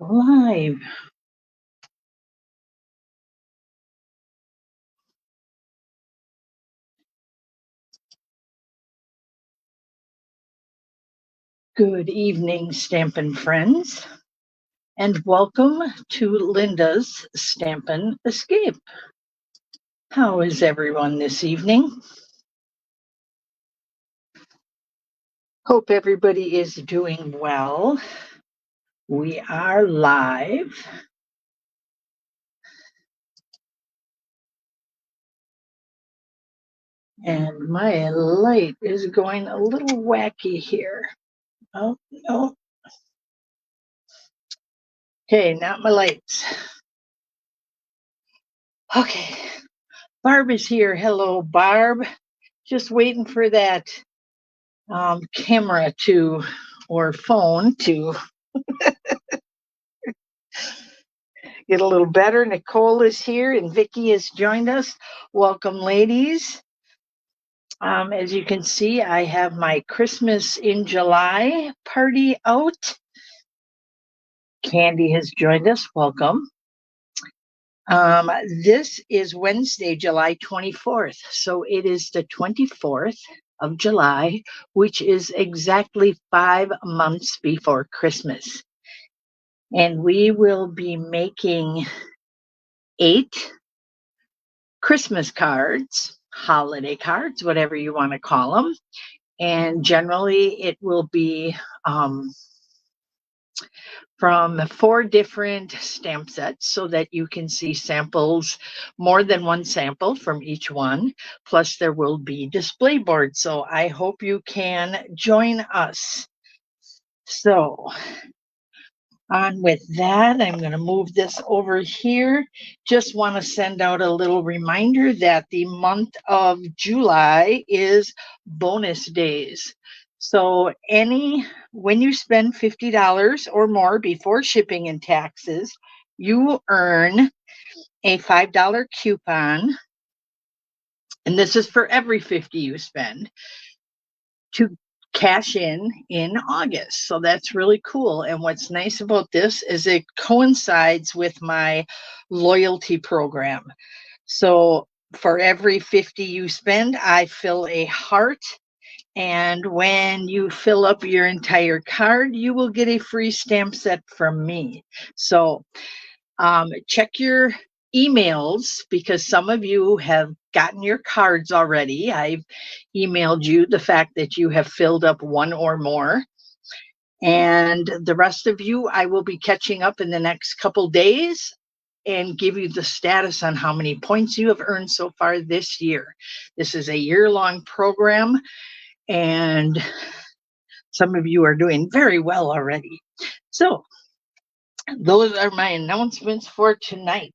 Live. Good evening, Stampin' friends, and welcome to Linda's Stampin' Escape. How is everyone this evening? Hope everybody is doing well. We are live. And my light is going a little wacky here. Oh, no. Okay, not my lights. Okay, Barb is here. Hello, Barb. Just waiting for that camera or phone to get a little better. Nicole is here and Vicki has joined us. Welcome, ladies. As you can see, I have my Christmas in July party out. Candy has joined us. Welcome. This is Wednesday, July 24th. So it is the 24th of July, which is exactly 5 months before Christmas. And we will be making 8 Christmas cards, holiday cards, whatever you want to call them. And generally, it will be from 4 different stamp sets so that you can see samples, more than one sample from each one. Plus, there will be display boards. So I hope you can join us. So on with that, I'm going to move this over here. Just want to send out a little reminder that the month of July is bonus days. So when you spend $50 or more before shipping and taxes, you earn a $5 coupon. And this is for every 50 you spend to cash in August. So that's really cool. And what's nice about this is it coincides with my loyalty program. So for every 50 you spend, I fill a heart. And when you fill up your entire card, you will get a free stamp set from me. So check your emails because some of you have gotten your cards already. I've emailed you the fact that you have filled up one or more. And the rest of you, I will be catching up in the next couple days and give you the status on how many points you have earned so far this year. This is a year-long program, and some of you are doing very well already. So those are my announcements for tonight.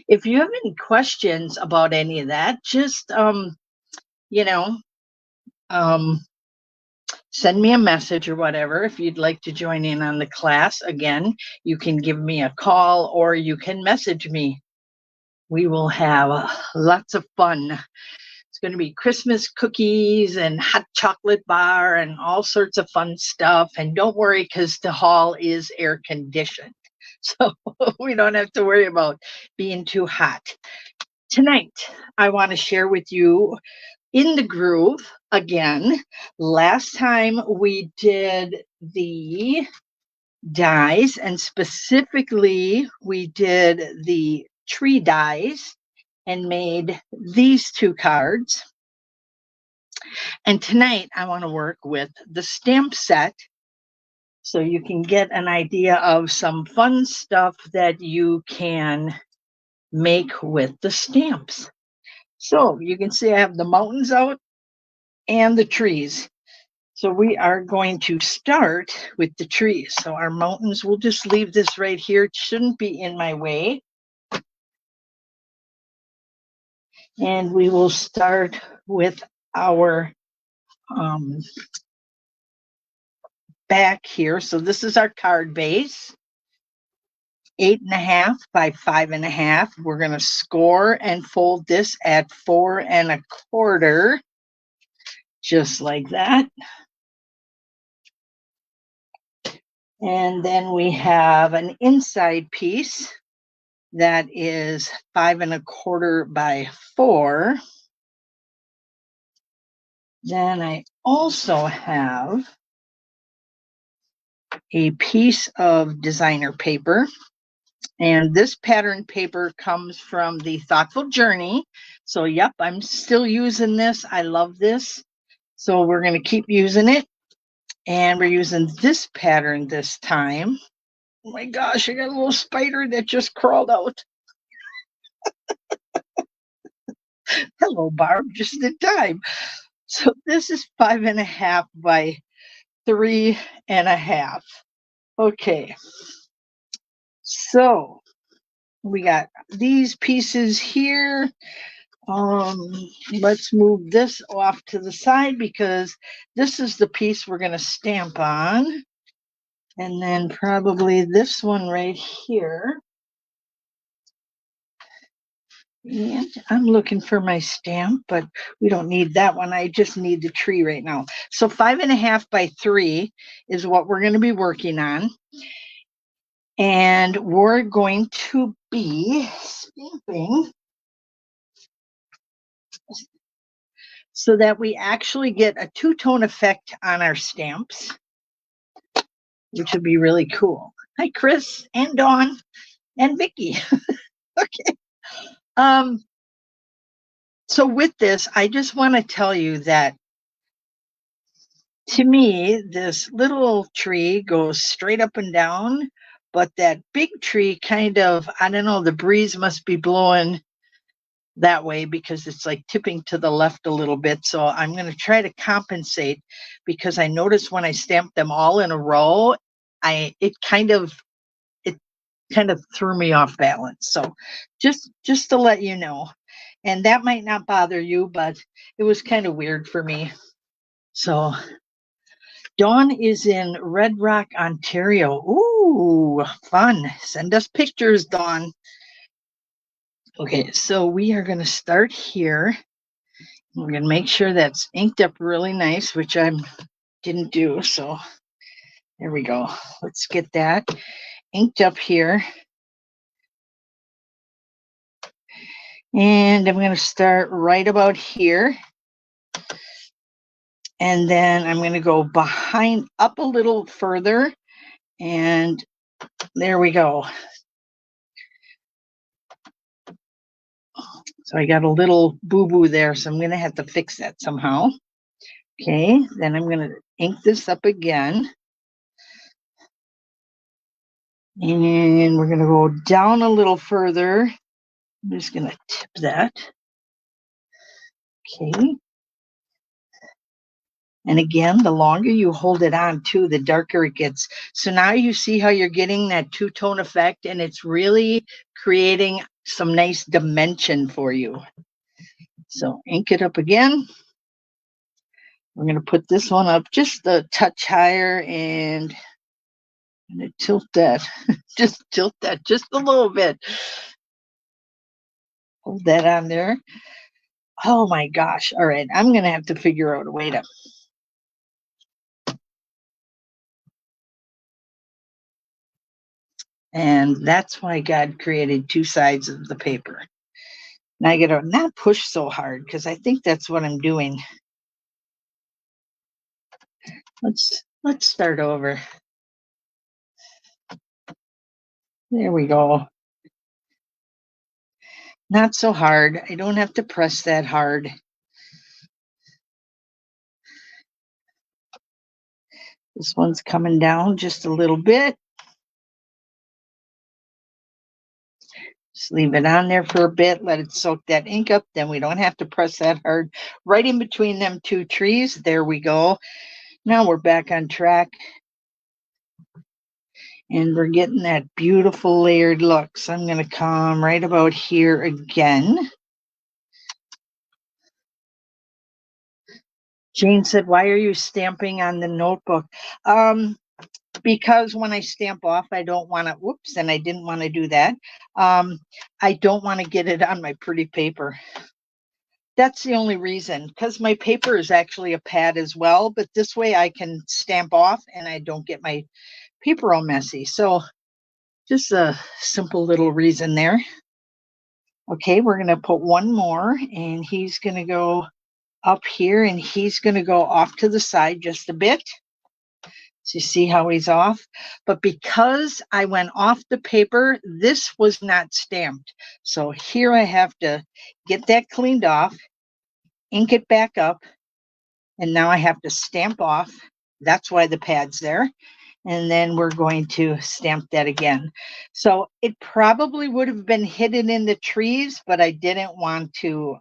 If you have any questions about any of that, just send me a message or whatever. If you'd like to join in on the class, again, you can give me a call or you can message me. We will have lots of fun. It's going to be Christmas cookies and hot chocolate bar and all sorts of fun stuff. And don't worry, because the hall is air conditioned. So we don't have to worry about being too hot. Tonight, I want to share with you In the Groove again. Last time we did the dies, and specifically we did the tree dies and made these 2 cards. And tonight I want to work with the stamp set so you can get an idea of some fun stuff that you can make with the stamps. So you can see I have the mountains out and the trees. So we are going to start with the trees. So our mountains, we'll just leave this right here. It shouldn't be in my way. And we will start with our back here. So this is our card base. 8.5 by 5.5. We're going to score and fold this at 4 1/4, just like that. And then we have an inside piece that is 5 1/4 by 4. Then I also have a piece of designer paper. And this pattern paper comes from the Thoughtful Journey. So, yep, I'm still using this. I love this. So we're going to keep using it. And we're using this pattern this time. Oh my gosh, I got a little spider that just crawled out. Hello, Barb, just in time. So this is 5 1/2 by 3 1/2. Okay. So we got these pieces here. Let's move this off to the side because this is the piece we're going to stamp on. And then probably this one right here. And I'm looking for my stamp, but we don't need that one. I just need the tree right now. So 5 1/2 by 3 is what we're going to be working on. And we're going to be stamping so that we actually get a two-tone effect on our stamps, which would be really cool. Hi, Chris and Dawn and Vicky. Okay. So with this, I just want to tell you that to me, this little tree goes straight up and down, but that big tree kind of, I don't know, the breeze must be blowing that way because it's like tipping to the left a little bit. So I'm going to try to compensate because I noticed when I stamped them all in a row, it kind of threw me off balance. So just to let you know, and that might not bother you, but it was kind of weird for me. So Dawn is in Red Rock, Ontario. Ooh, fun. Send us pictures, Dawn. Okay, so we are going to start here. We're going to make sure that's inked up really nice, which I didn't do. So there we go. Let's get that inked up here. And I'm going to start right about here. And then I'm going to go behind up a little further. And there we go. So I got a little boo-boo there, so I'm going to have to fix that somehow. Okay, then I'm going to ink this up again. And we're going to go down a little further. I'm just going to tip that. Okay. And again, the longer you hold it on too, the darker it gets. So now you see how you're getting that two-tone effect, and it's really creating some nice dimension for you. So ink it up again. We're going to put this one up just a touch higher, and I'm going to tilt that. Just tilt that just a little bit. Hold that on there. Oh my gosh. All right. I'm going to have to figure out a way to. And that's why God created two sides of the paper. Now I got to not push so hard because I think that's what I'm doing. Let's start over. There we go. Not so hard. I don't have to press that hard. This one's coming down just a little bit. Just leave it on there for a bit, let it soak that ink up, then we don't have to press that hard. Right in between them two trees, there we go. Now we're back on track. And we're getting that beautiful layered look. So I'm going to come right about here again. Jane said, why are you stamping on the notebook? Because when I stamp off, I don't want to, whoops, and I didn't want to do that. I don't want to get it on my pretty paper. That's the only reason, because my paper is actually a pad as well, but this way I can stamp off and I don't get my paper all messy. So just a simple little reason there. Okay, we're going to put one more, and he's going to go up here, and he's going to go off to the side just a bit. So you see how he's off? But because I went off the paper, this was not stamped. So here I have to get that cleaned off, ink it back up, and now I have to stamp off. That's why the pad's there. And then we're going to stamp that again. So it probably would have been hidden in the trees, but I didn't want to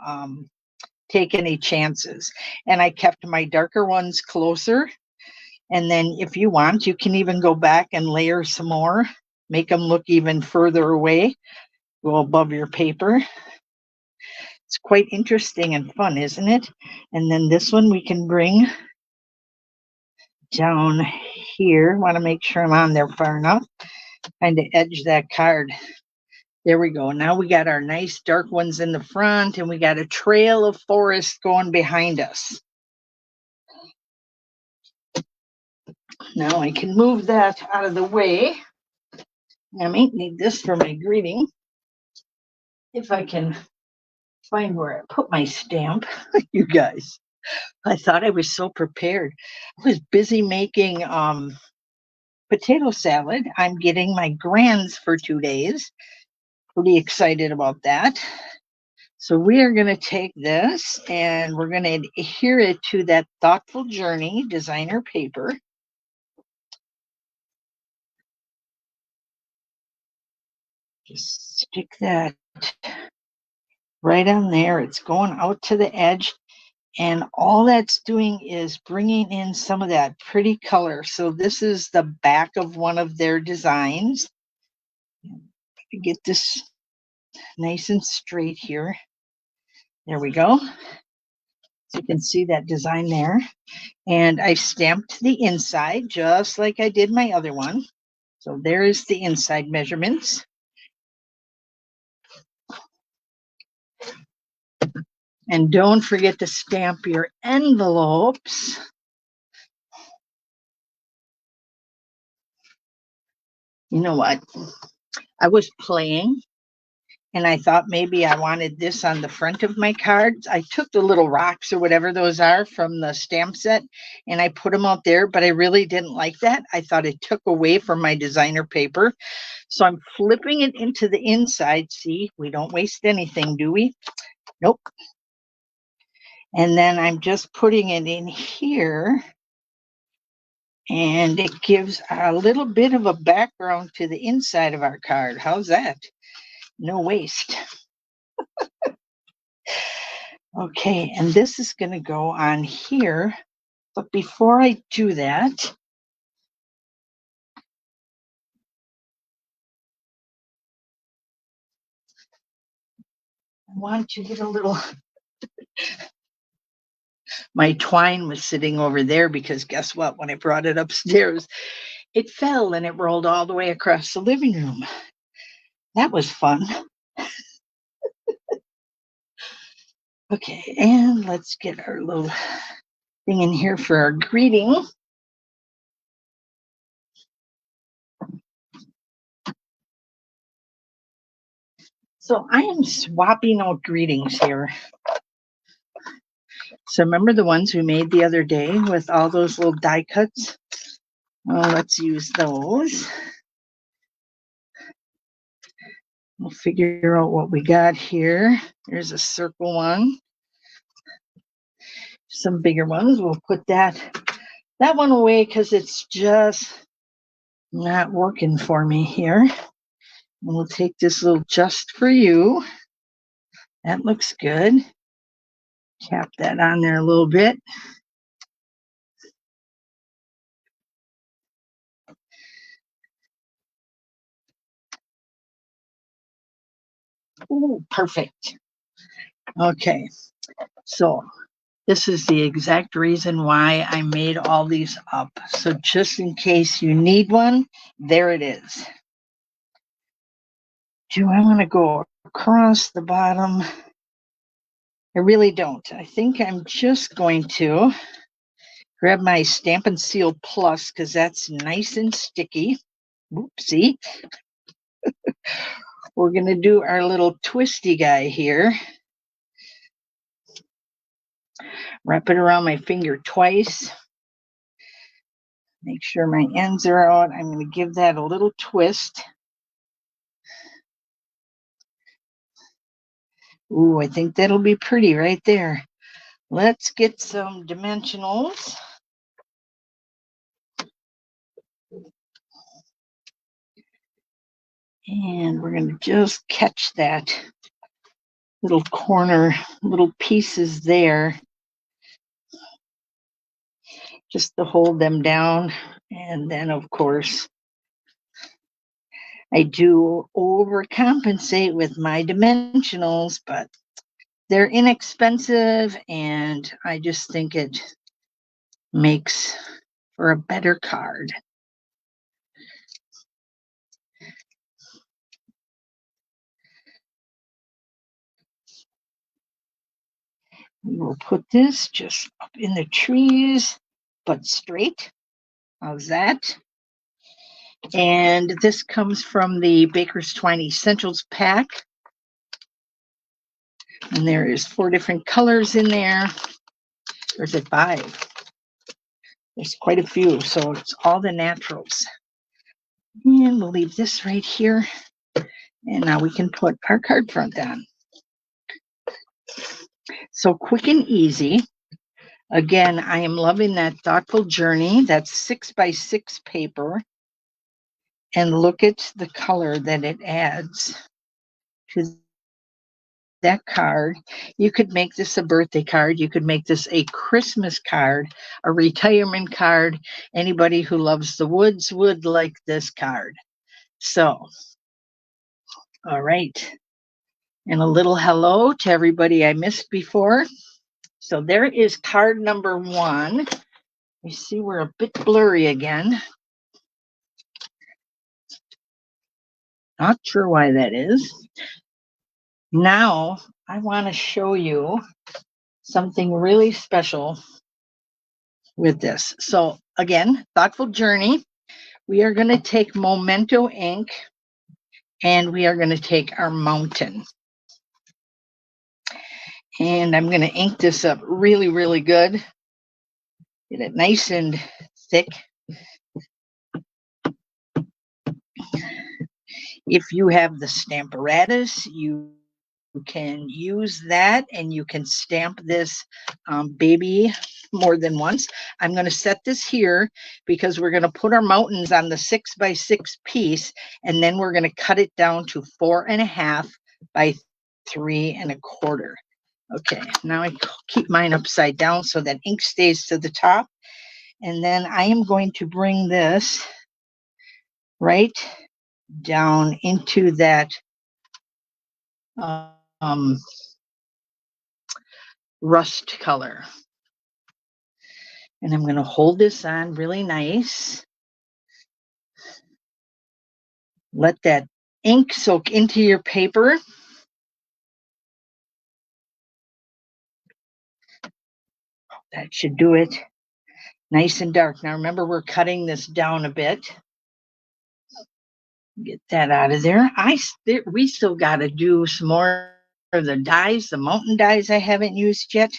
take any chances. And I kept my darker ones closer. And then if you want, you can even go back and layer some more, make them look even further away, go above your paper. It's quite interesting and fun, isn't it? And then this one we can bring down here. Want to make sure I'm on there far enough. Kind of edge that card. There we go. Now we got our nice dark ones in the front, and we got a trail of forest going behind us. Now I can move that out of the way. I might need this for my greeting. If I can find where I put my stamp, you guys. I thought I was so prepared. I was busy making potato salad. I'm getting my grands for 2 days. Pretty excited about that. So we are going to take this and we're going to adhere it to that Thoughtful Journey designer paper. Just stick that right on there. It's going out to the edge. And all that's doing is bringing in some of that pretty color. So this is the back of one of their designs. Get this nice and straight here. There we go. So you can see that design there. And I stamped the inside just like I did my other one. So there is the inside measurements. And don't forget to stamp your envelopes. You know what? I was playing and I thought maybe I wanted this on the front of my cards. I took the little rocks or whatever those are from the stamp set and I put them out there, but I really didn't like that. I thought it took away from my designer paper. So I'm flipping it into the inside. See, we don't waste anything, do we? Nope. And then I'm just putting it in here. And it gives a little bit of a background to the inside of our card. How's that? No waste. Okay, and this is going to go on here. But before I do that, I want to get a little... My twine was sitting over there because guess what? When I brought it upstairs, it fell and it rolled all the way across the living room. That was fun. Okay, and let's get our little thing in here for our greeting. So I am swapping out greetings here. So remember the ones we made the other day with all those little die cuts? Well, let's use those. We'll figure out what we got here. There's a circle one. Some bigger ones. We'll put that one away because it's just not working for me here. And we'll take this little just for you. That looks good. Tap that on there a little bit. Ooh, perfect. Okay, so this is the exact reason why I made all these up. So just in case you need one, there it is. Do I want to go across the bottom? I really don't. I think I'm just going to Grab my Stampin' Seal Plus because that's nice and sticky. Oopsie. We're going to do our little twisty guy here. Wrap it around my finger twice. Make sure my ends are out. I'm going to give that a little twist. Ooh, I think that'll be pretty right there. Let's get some dimensionals. And we're going to just catch that little corner, little pieces there, just to hold them down. And then, of course, I do overcompensate with my dimensionals, but they're inexpensive, and I just think it makes for a better card. We will put this just up in the trees, but straight. How's that? And this comes from the Baker's Twine Essentials pack. And there is 4 different colors in there. Or is it 5? There's quite a few, so it's all the naturals. And we'll leave this right here. And now we can put our card front on. So quick and easy. Again, I am loving that Thoughtful Journey. That's 6x6 paper. And look at the color that it adds to that card. You could make this a birthday card. You could make this a Christmas card, a retirement card. Anybody who loves the woods would like this card. So, all right. And a little hello to everybody I missed before. So there is card number 1. You see we're a bit blurry again. Not sure why that is. Now I want to show you something really special with this. So again, Thoughtful Journey. We are going to take Memento ink, and we are going to take our mountain. And I'm going to ink this up really, really good. Get it nice and thick. If you have the Stamparatus, you can use that, and you can stamp this baby more than once. I'm going to set this here because we're going to put our mountains on the 6x6 piece, and then we're going to cut it down to 4.5 by 3.25. Okay, now I keep mine upside down so that ink stays to the top. And then I am going to bring this right down into that rust color. And I'm going to hold this on really nice. Let that ink soak into your paper. That should do it. Nice and dark. Now remember, we're cutting this down a bit. Get that out of there. We still got to do some more of the dies, the mountain dies I haven't used yet.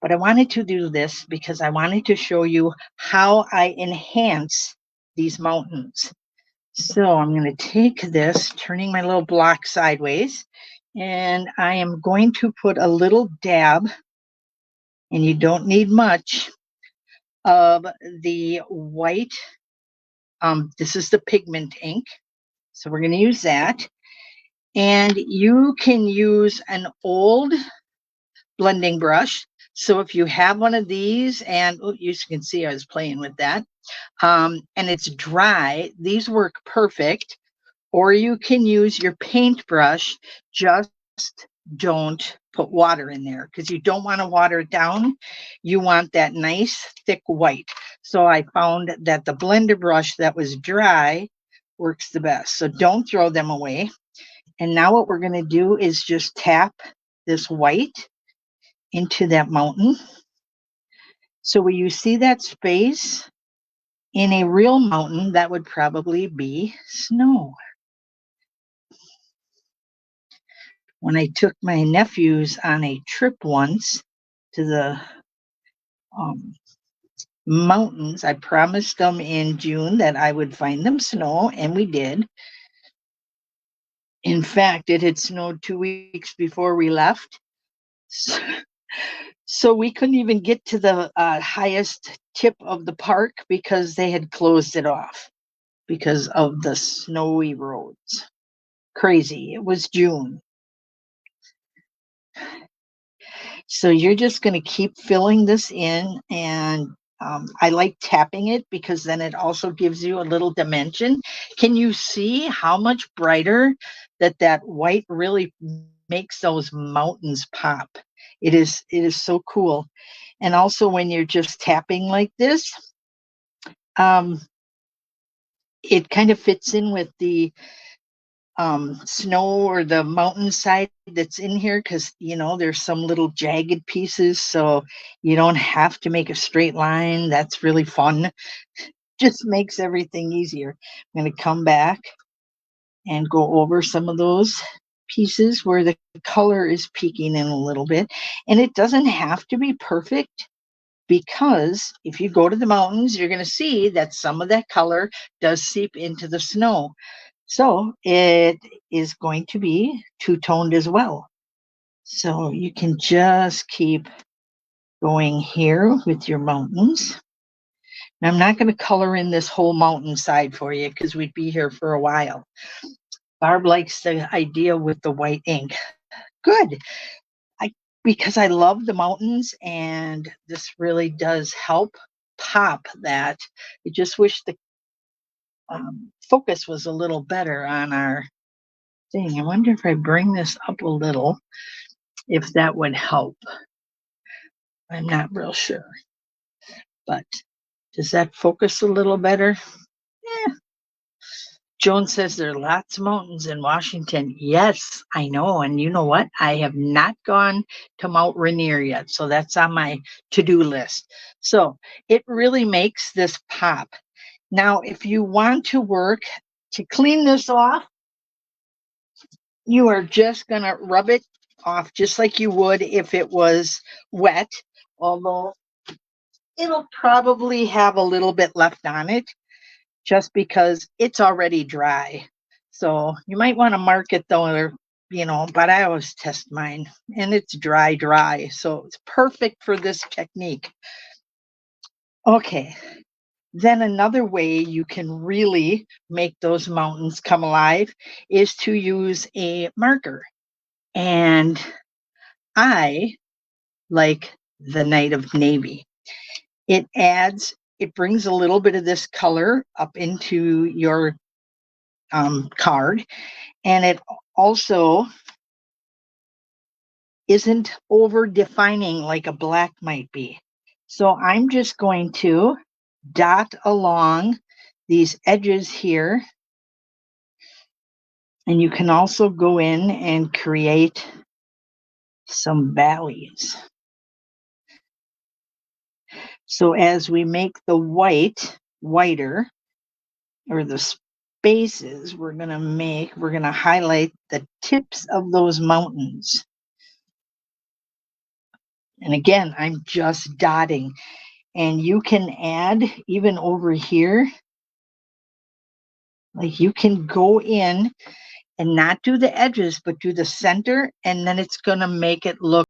But I wanted to do this because I wanted to show you how I enhance these mountains. So I'm going to take this, turning my little block sideways, and I am going to put a little dab, and you don't need much, of the white. This is the pigment ink. So we're going to use that. And you can use an old blending brush. So if you have one of these, and you can see I was playing with that, and it's dry, these work perfect. Or you can use your paintbrush. Just don't put water in there because you don't want to water it down. You want that nice thick white. So I found that the blender brush that was dry works the best. So don't throw them away. And now what we're going to do is just tap this white into that mountain. So when you see that space in a real mountain, that would probably be snow. When I took my nephews on a trip once to the um, mountains, I promised them in June that I would find them snow, and we did. In fact, it had snowed 2 weeks before we left. So, so we couldn't even get to the highest tip of the park because they had closed it off because of the snowy roads. Crazy. It was June. So you're just going to keep filling this in, and I like tapping it because then it also gives you a little dimension. Can you see how much brighter that white really makes those mountains pop? It is so cool. And also when you're just tapping like this, um, it kind of fits in with the snow or the mountainside that's in here, because there's some little jagged pieces, so you don't have to make a straight line. That's really fun. Just makes everything easier. I'm going to come back and go over some of those pieces where the color is peeking in a little bit, and it doesn't have to be perfect, because if you go to the mountains, you're going to see that some of that color does seep into the snow. So it is going to be two-toned as well. So you can just keep going here with your mountains. Now, I'm not going to color in this whole mountainside for you because we'd be here for a while. Barb likes the idea with the white ink. Good. Because I love the mountains, and this really does help pop that. I just wish the focus was a little better on our thing. I wonder if I bring this up a little, if that would help. I'm not real sure, but does that focus a little better? Yeah. Joan says there are lots of mountains in Washington. Yes, I know. And you know what? I have not gone to Mount Rainier yet. So that's on my to-do list. So it really makes this pop. Now, if you want to work to clean this off, you are just going to rub it off just like you would if it was wet, although it'll probably have a little bit left on it just because it's already dry. So you might want to mark it though, or, but I always test mine and it's dry. So it's perfect for this technique. Okay. Then another way you can really make those mountains come alive is to use a marker. And I like the Night of Navy. It brings a little bit of this color up into your card, and it also isn't over defining like a black might be. So I'm just going to dot along these edges here, and you can also go in and create some valleys. So as we make the white whiter, or the spaces, we're going to highlight the tips of those mountains. And again, I'm just dotting. And you can add even over here, like you can go in and not do the edges, but do the center, and then it's going to make it look